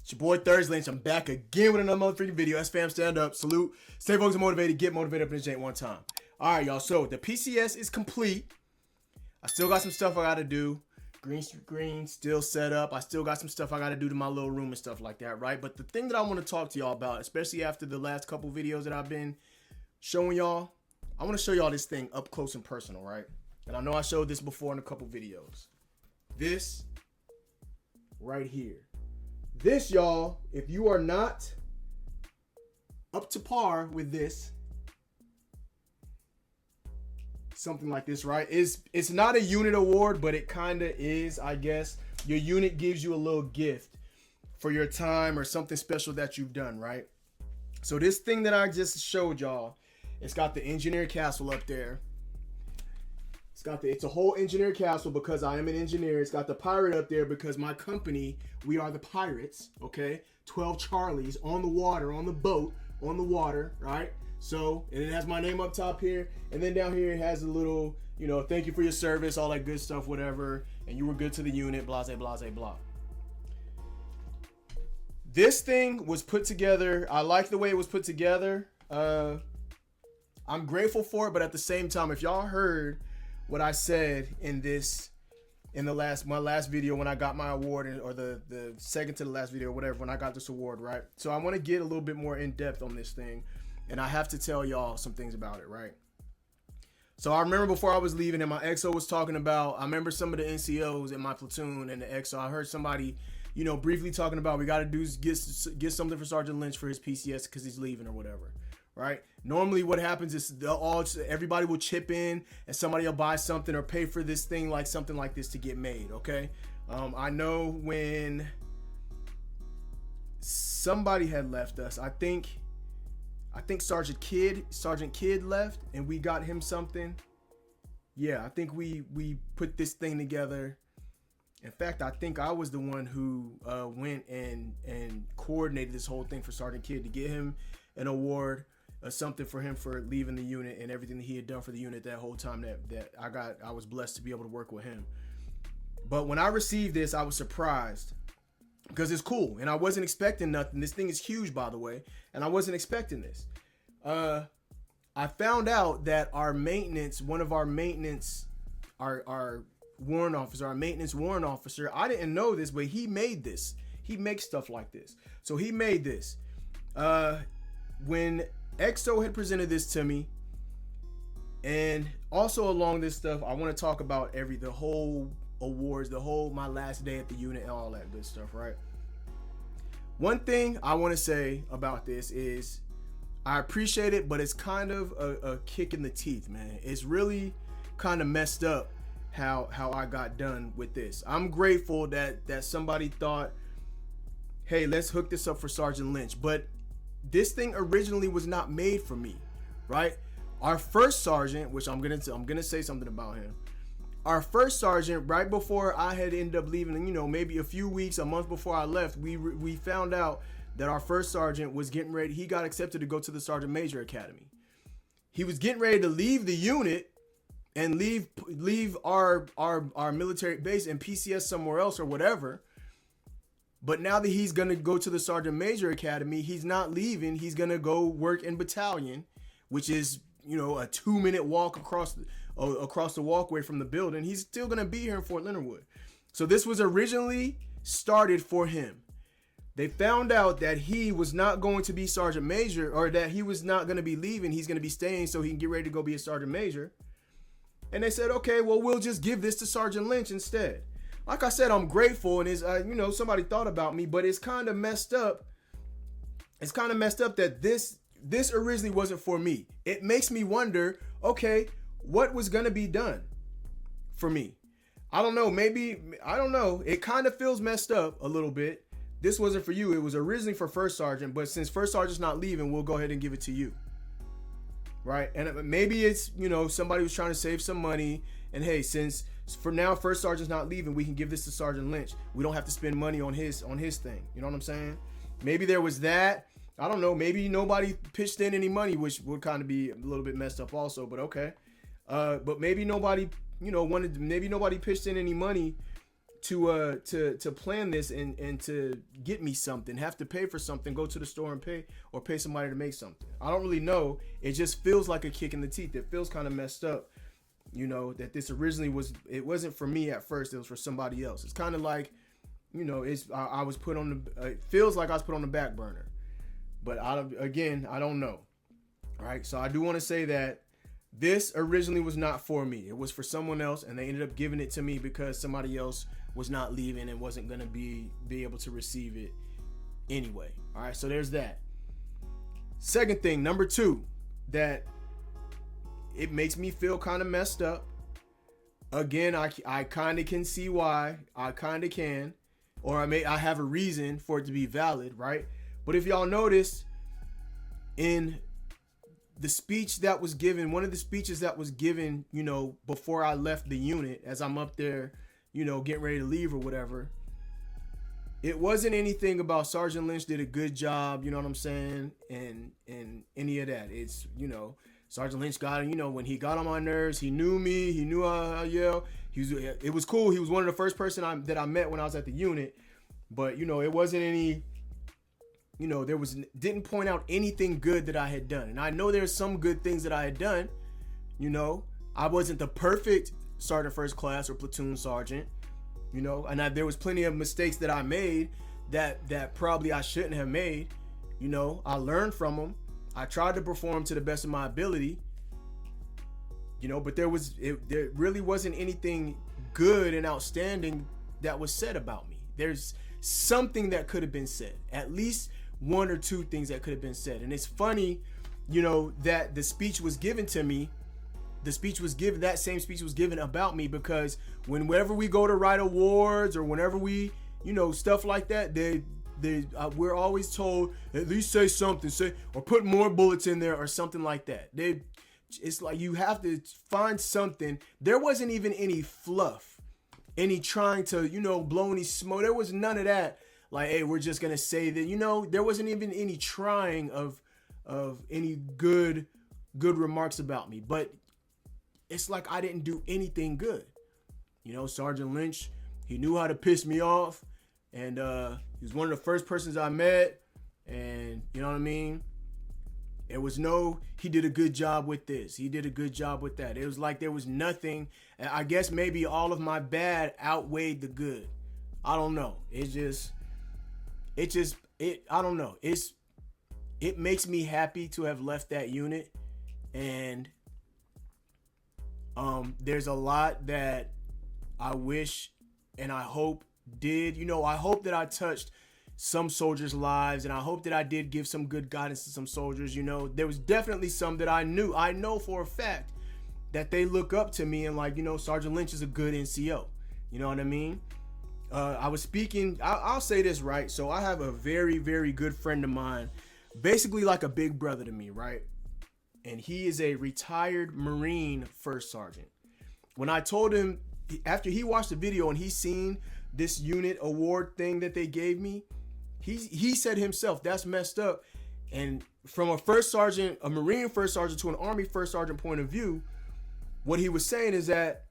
It's your boy Lynch. I'm back again with another motherfucking video. SFAM, stand up, salute, stay focused and motivated, get motivated up in this jank one time. Alright, y'all, so the PCS is complete. I still got some stuff I gotta do. Green screen still set up. I still got some stuff I gotta do to my little room and stuff like that, right? But the thing that I want to talk to y'all about, especially after the last couple videos that I've been showing y'all, I want to show y'all this thing up close and personal, right? And I know I showed this before in a couple videos. This right here. This, y'all, if you are not up to par with this, something like this, right? It's not a unit award, but it kind of is, I guess. Your unit gives you a little gift for your time or something special that you've done, right? So this thing that I just showed y'all, it's got the engineer castle up there. It's a whole engineer castle because I am an engineer. It's got the pirate up there because my company, we are the pirates, okay? 12 Charlies on the water, on the boat, on the water, right? So, and it has my name up top here. And then down here it has a little, you know, thank you for your service, all that good stuff, whatever. And you were good to the unit, blase, blase, blah. This thing was put together. I like the way it was put together. I'm grateful for it, but at the same time, if y'all heard what I said in my last video when I got my award, or the second to the last video, or whatever, when I got this award, right? So I want to get a little bit more in depth on this thing, and I have to tell y'all some things about it, right? So I remember before I was leaving and my XO was talking about, I remember some of the NCOs in my platoon and the XO, I heard somebody, you know, briefly talking about we got to do get something for Sergeant Lynch for his PCS because he's leaving or whatever. Right? Normally what happens is everybody will chip in and somebody will buy something or pay for this thing, like something like this, to get made, okay? I know when somebody had left us, I think Sergeant Kidd left and we got him something. Yeah, I think we put this thing together. In fact, I think I was the one who went and coordinated this whole thing for Sergeant Kidd to get him an award, something for him for leaving the unit and everything that he had done for the unit that whole time that I was blessed to be able to work with him. But when I received this, I was surprised because it's cool and I wasn't expecting nothing. This thing is huge, by the way, and I wasn't expecting this. I found out that our maintenance warrant officer, I didn't know this, but he made this. He makes stuff like this. So he made this. When XO had presented this to me, and also along this stuff, I want to talk about the whole awards, my last day at the unit and all that good stuff, right? One thing I want to say about this is I appreciate it, but it's kind of a kick in the teeth, man. It's really kind of messed up how I got done with this. I'm grateful that somebody thought, hey, let's hook this up for Sergeant Lynch, but this thing originally was not made for me, right? Our first sergeant, which I'm gonna say something about him. Our first sergeant, right before I had ended up leaving, you know, maybe a few weeks, a month before I left, we found out that our first sergeant was getting ready. He got accepted to go to the Sergeant Major Academy. He was getting ready to leave the unit and leave our military base and PCS somewhere else or whatever. But now that he's going to go to the Sergeant Major Academy, he's not leaving. He's going to go work in battalion, which is, you know, a 2-minute walk across the walkway from the building. He's still going to be here in Fort Leonard Wood. So this was originally started for him. They found out that he was not going to be Sergeant Major, or that he was not going to be leaving. He's going to be staying so he can get ready to go be a Sergeant Major. And they said, okay, well, we'll just give this to Sergeant Lynch instead. Like I said, I'm grateful, and you know, somebody thought about me, but it's kind of messed up. It's kind of messed up that this originally wasn't for me. It makes me wonder, okay, what was gonna be done for me? I don't know. Maybe, I don't know. It kind of feels messed up a little bit. This wasn't for you. It was originally for First Sergeant, but since First Sergeant's not leaving, we'll go ahead and give it to you. Right? And maybe it's, you know, somebody was trying to save some money, and hey, since for now First Sergeant's not leaving, we can give this to Sergeant Lynch. We don't have to spend money on his thing. You know what I'm saying? Maybe there was that. I don't know. Maybe nobody pitched in any money, which would kind of be a little bit messed up also, but okay. But maybe nobody, you know, maybe nobody pitched in any money to plan this and to get me something, have to pay for something, go to the store and pay, or pay somebody to make something. I don't really know. It just feels like a kick in the teeth. It feels kind of messed up, you know, that this originally it wasn't for me at first. It was for somebody else. It's kind of like, you know, I was put on the, it feels like I was put on the back burner, but I don't know. All right. So I do want to say that this originally was not for me. It was for someone else, and they ended up giving it to me because somebody else was not leaving and wasn't going to be able to receive it anyway. All right, so there's that. Second thing, number 2, that it makes me feel kind of messed up. Again, I kind of can see why. I kind of can. Or I have a reason for it to be valid, right? But if y'all notice, in the speech that was given, one of the speeches that was given, you know, before I left the unit, as I'm up there, you know, getting ready to leave or whatever, it wasn't anything about Sergeant Lynch did a good job, you know what I'm saying, and any of that. It's, you know, Sergeant Lynch got, you know, when he got on my nerves, he knew me, he knew how I yell. It was cool. He was one of the first person that I met when I was at the unit, but, you know, it wasn't any, you know, didn't point out anything good that I had done. And I know there's some good things that I had done. You know, I wasn't the perfect sergeant first class or platoon sergeant, you know, and there was plenty of mistakes that I made that probably I shouldn't have made. You know, I learned from them. I tried to perform to the best of my ability, you know, but there really wasn't anything good and outstanding that was said about me. There's something that could have been said, at least 1 or 2 things that could have been said. And it's funny, you know, that the speech was given to me. That same speech was given about me, because whenever we go to write awards or whenever we, you know, stuff like that, we're always told, at least say something, or put more bullets in there or something like that. It's like you have to find something. There wasn't even any fluff, any trying to, you know, blow any smoke. There was none of that. Like, hey, we're just gonna say that, you know, there wasn't even any trying of any good remarks about me. But it's like I didn't do anything good. You know, Sergeant Lynch, he knew how to piss me off, and he was one of the first persons I met, and you know what I mean? He did a good job with this. He did a good job with that. It was like there was nothing. I guess maybe all of my bad outweighed the good. I don't know. I don't know. It makes me happy to have left that unit, and there's a lot that I wish and I hope did. You know, I hope that I touched some soldiers' lives, and I hope that I did give some good guidance to some soldiers. You know, there was definitely some that I know for a fact that they look up to me and like, you know, Sergeant Lynch is a good NCO. You know what I mean? I was speaking, I'll say this, right? So I have a very, very good friend of mine, basically like a big brother to me, right? And he is a retired Marine first sergeant. When I told him, after he watched the video and he seen this unit award thing that they gave me, he said himself, that's messed up. And from a Marine first sergeant to an Army first sergeant point of view, what he was saying is that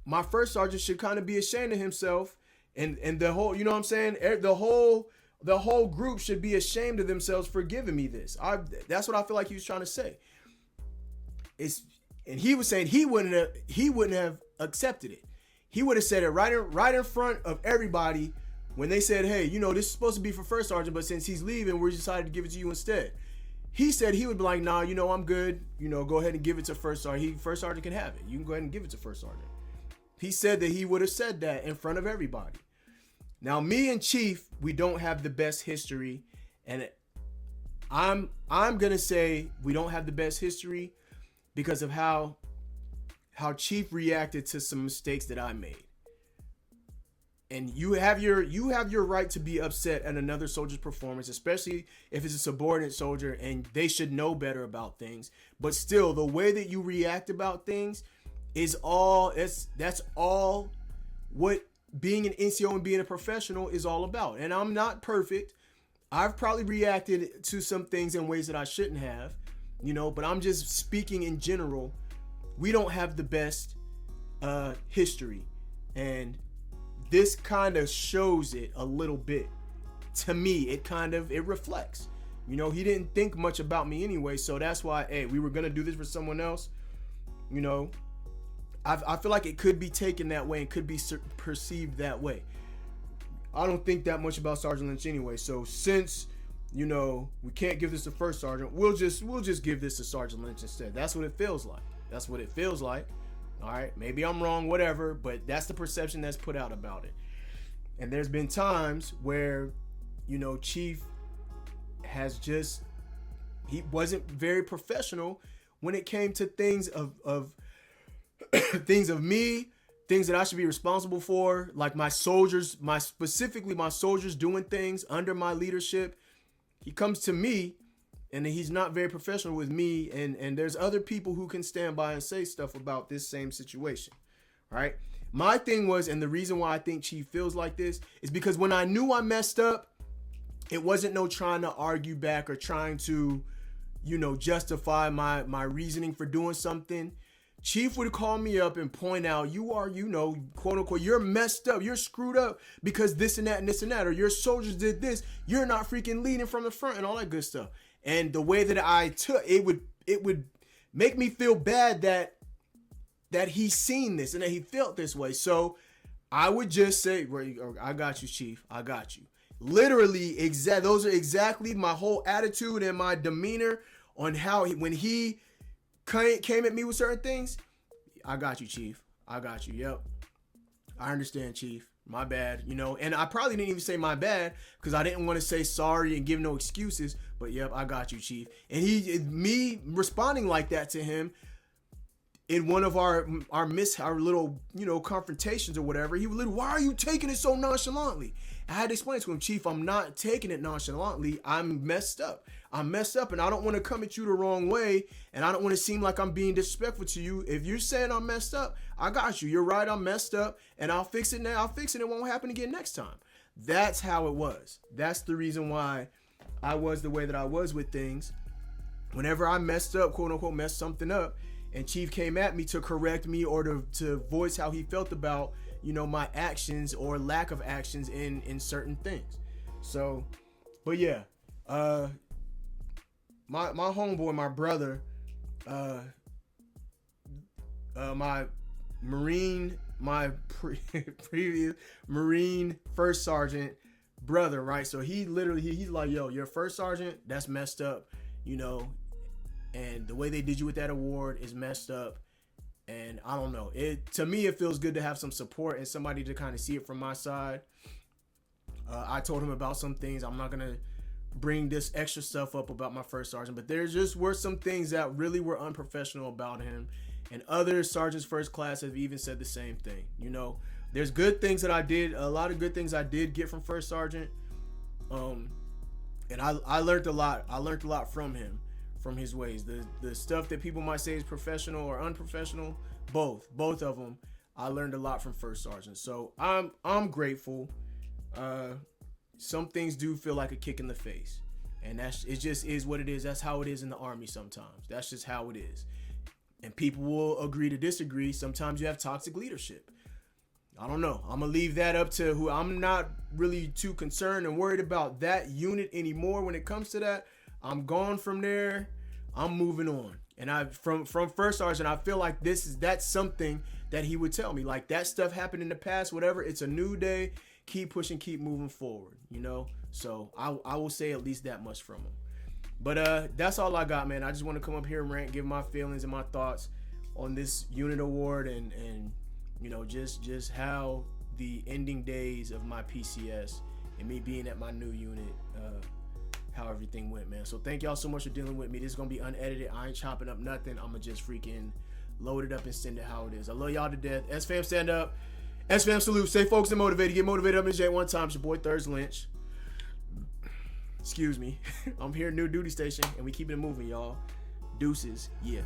my first sergeant should kind of be ashamed of himself, and the whole, you know what I'm saying? The whole group should be ashamed of themselves for giving me this. That's what I feel like he was trying to say. And he was saying he wouldn't have accepted it. He would have said it right in front of everybody when they said, hey, you know, this is supposed to be for first sergeant, but since he's leaving, we decided to give it to you instead. He said he would be like, nah, you know, I'm good. You know, go ahead and give it to first sergeant. First sergeant can have it. You can go ahead and give it to first sergeant. He said that he would have said that in front of everybody. Now, me and Chief, we don't have the best history, and I'm gonna say we don't have the best history because of how Chief reacted to some mistakes that I made. And you have your right to be upset at another soldier's performance, especially if it's a subordinate soldier and they should know better about things. But still, the way that you react about things is that's all what being an NCO and being a professional is all about. And I'm not perfect. I've probably reacted to some things in ways that I shouldn't have, you know, but I'm just speaking in general. We don't have the best history, and this kind of shows it a little bit. To me, it reflects. You know, he didn't think much about me anyway, so that's why, hey, we were gonna do this for someone else. You know, I feel like it could be taken that way and could be perceived that way. I don't think that much about Sergeant Lynch anyway, so since, you know, we can't give this to First Sergeant, we'll just give this to Sergeant Lynch instead. That's what it feels like. That's what it feels like. All right, maybe I'm wrong, whatever, but that's the perception that's put out about it. And there's been times where, you know, Chief he wasn't very professional when it came to things of things of me, things that I should be responsible for, like my soldiers, specifically my soldiers doing things under my leadership. He comes to me and he's not very professional with me, and there's other people who can stand by and say stuff about this same situation, right? My thing was, and the reason why I think Chief feels like this is because when I knew I messed up, it wasn't no trying to argue back or trying to, you know, justify my reasoning for doing something. Chief would call me up and point out, you are, you know, quote unquote, you're messed up, you're screwed up because this and that and this and that, or your soldiers did this, you're not freaking leading from the front and all that good stuff. And the way that I took it would make me feel bad that he's seen this and that he felt this way. So I would just say, I got you, Chief, I got you. Literally, those are exactly my whole attitude and my demeanor on how when he came at me with certain things. I got you, Chief. I got you. Yep. I understand, Chief. My bad. You know, and I probably didn't even say my bad because I didn't want to say sorry and give no excuses. But yep, I got you, Chief. And me responding like that to him in one of our little, you know, confrontations or whatever, he was literally, why are you taking it so nonchalantly? I had to explain to him, Chief, I'm not taking it nonchalantly. I'm messed up. I'm messed up, and I don't want to come at you the wrong way, and I don't want to seem like I'm being disrespectful to you. If you're saying I'm messed up, I got you. You're right, I'm messed up, and I'll fix it now. I'll fix it. It won't happen again next time. That's how it was. That's the reason why I was the way that I was with things. Whenever I messed up, quote unquote, messed something up, and Chief came at me to correct me or to voice how he felt about, you know, my actions or lack of actions in certain things. So, but yeah, my homeboy, my brother, my Marine, previous Marine first sergeant brother, right? So he's like, yo, your first sergeant, that's messed up, you know, and the way they did you with that award is messed up. And I don't know, to me, it feels good to have some support and somebody to kind of see it from my side. I told him about some things. I'm not going to bring this extra stuff up about my first sergeant, but there just were some things that really were unprofessional about him. And other sergeants first class have even said the same thing. You know, there's good things that I did, a lot of good things I did get from first sergeant. And I learned a lot. I learned a lot from him, from his ways. The stuff that people might say is professional or unprofessional, both of them, I learned a lot from first sergeant. So I'm grateful. Some things do feel like a kick in the face, and it just is what it is. That's how it is in the Army sometimes. That's just how it is. And people will agree to disagree. Sometimes you have toxic leadership. I don't know. I'm gonna leave that up to who. I'm not really too concerned and worried about that unit anymore when it comes to that. I'm gone from there. I'm moving on. And from first sergeant, I feel like that's something that he would tell me. Like, that stuff happened in the past, whatever. It's a new day. Keep pushing, keep moving forward, you know? So I will say at least that much from him. But that's all I got, man. I just want to come up here and rant, give my feelings and my thoughts on this unit award and you know, just how the ending days of my PCS and me being at my new unit, how everything went, man. So thank y'all so much for dealing with me. This is gonna be unedited. I ain't chopping up nothing. I'm gonna just freaking load it up and send it how it is. I love y'all to death. SFAM, stand up. SFAM, salute. Stay focused and motivated. Get motivated up in J one time. It's your boy Thurs Lynch. Excuse me. I'm here at New Duty Station, and we keeping it moving, y'all. Deuces. Yeah.